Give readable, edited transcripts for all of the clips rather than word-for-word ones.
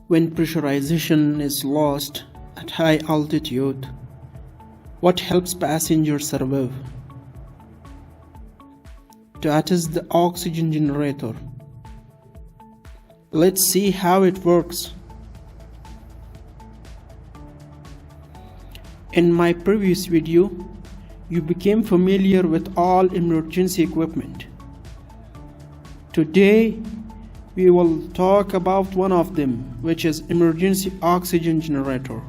When pressurization is lost at high altitude, what helps passengers survive? That is the oxygen generator. Let's see how it works. In my previous video, you became familiar with all emergency equipment. Today, we will talk about one of them, which is emergency oxygen generator.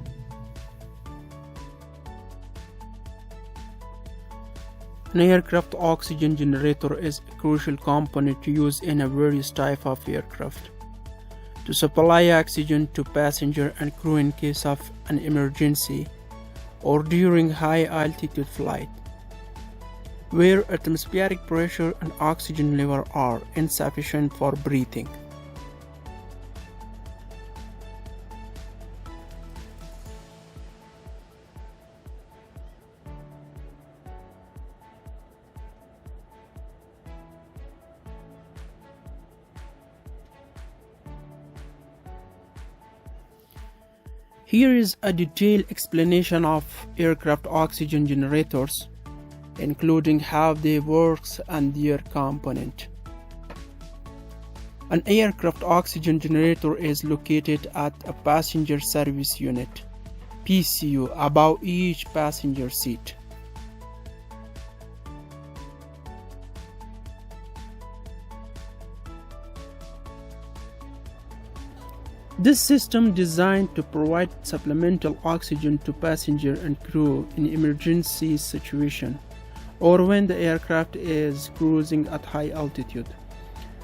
An aircraft oxygen generator is a crucial component used in a various types of aircraft to supply oxygen to passenger and crew in case of an emergency or during high altitude flight, where atmospheric pressure and oxygen level are insufficient for breathing. Here is a detailed explanation of aircraft oxygen generators, including how they work and their component. An aircraft oxygen generator is located at a passenger service unit (PSU) above each passenger seat. This system designed to provide supplemental oxygen to passenger and crew in emergency situation or when the aircraft is cruising at high altitude.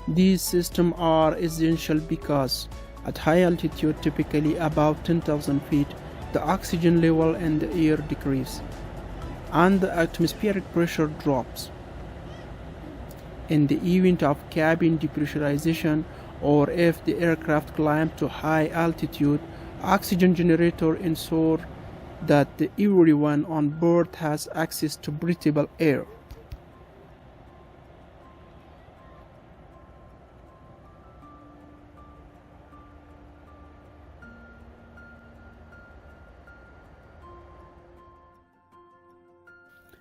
These systems are essential because at high altitude, typically above 10,000 feet, the oxygen level in the air decreases and the atmospheric pressure drops. In the event of cabin depressurization or if the aircraft climbs to high altitude, oxygen generator ensure that everyone on board has access to breathable air.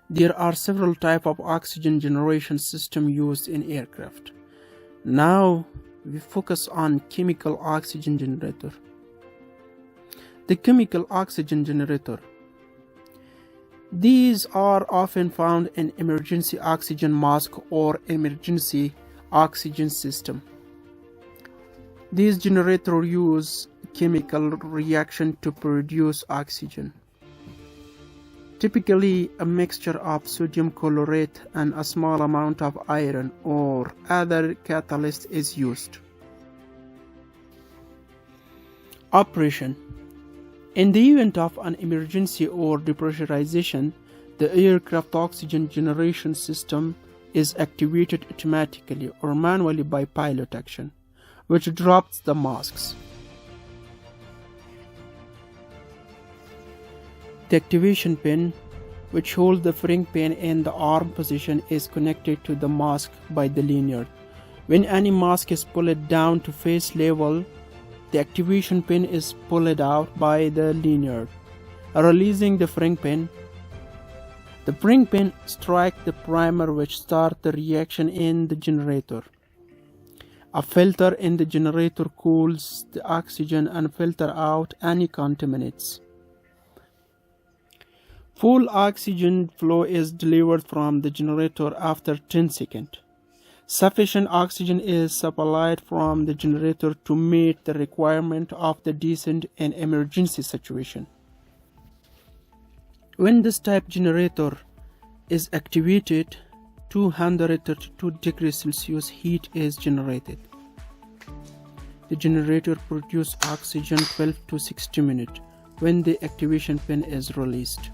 There are several types of oxygen generation system used in aircraft. Now we focus on chemical oxygen generator. The chemical oxygen generator. These are often found in emergency oxygen mask or emergency oxygen system. These generators use chemical reaction to produce oxygen. Typically, a mixture of sodium chlorate and a small amount of iron or other catalyst is used. Operation. In the event of an emergency or depressurization, the aircraft oxygen generation system is activated automatically or manually by pilot action, which drops the masks. The activation pin, which holds the firing pin in the arm position, is connected to the mask by the lanyard. When any mask is pulled down to face level, the activation pin is pulled out by the lanyard, releasing the firing pin. The firing pin strikes the primer, which starts the reaction in the generator. A filter in the generator cools the oxygen and filters out any contaminants. Full oxygen flow is delivered from the generator after 10 seconds. Sufficient oxygen is supplied from the generator to meet the requirement of the descent in emergency situation. When this type generator is activated, 232 degrees Celsius heat is generated. The generator produces oxygen 12 to 60 minutes when the activation pin is released.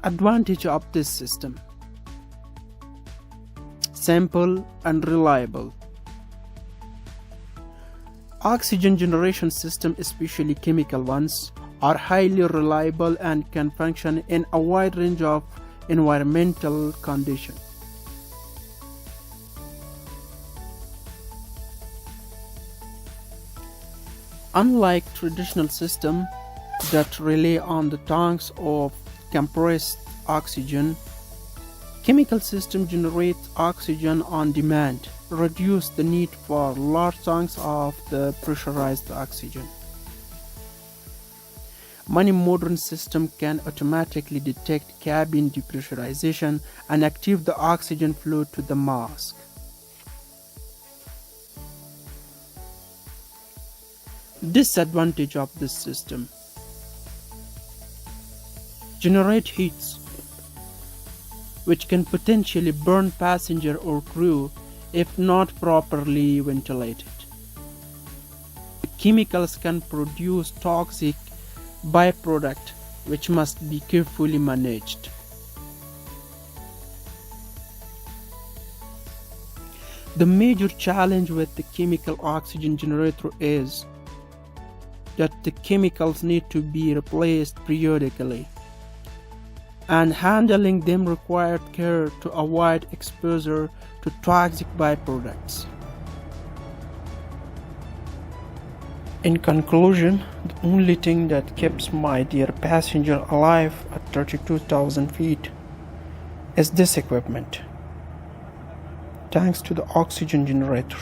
Advantage of this system: simple and reliable. Oxygen generation systems, especially chemical ones, are highly reliable and can function in a wide range of environmental conditions. Unlike traditional systems that rely on the tanks of compressed oxygen, chemical systems generate oxygen on demand, reduce the need for large tanks of the pressurized oxygen. Many modern systems can automatically detect cabin depressurization and activate the oxygen flow to the mask. Disadvantage of this system: generate heats, which can potentially burn passenger or crew if not properly ventilated. The chemicals can produce toxic byproduct which must be carefully managed. The major challenge with the chemical oxygen generator is that the chemicals need to be replaced periodically, and handling them required care to avoid exposure to toxic byproducts. In conclusion, the only thing that keeps my dear passenger alive at 32,000 feet is this equipment. Thanks to the oxygen generator.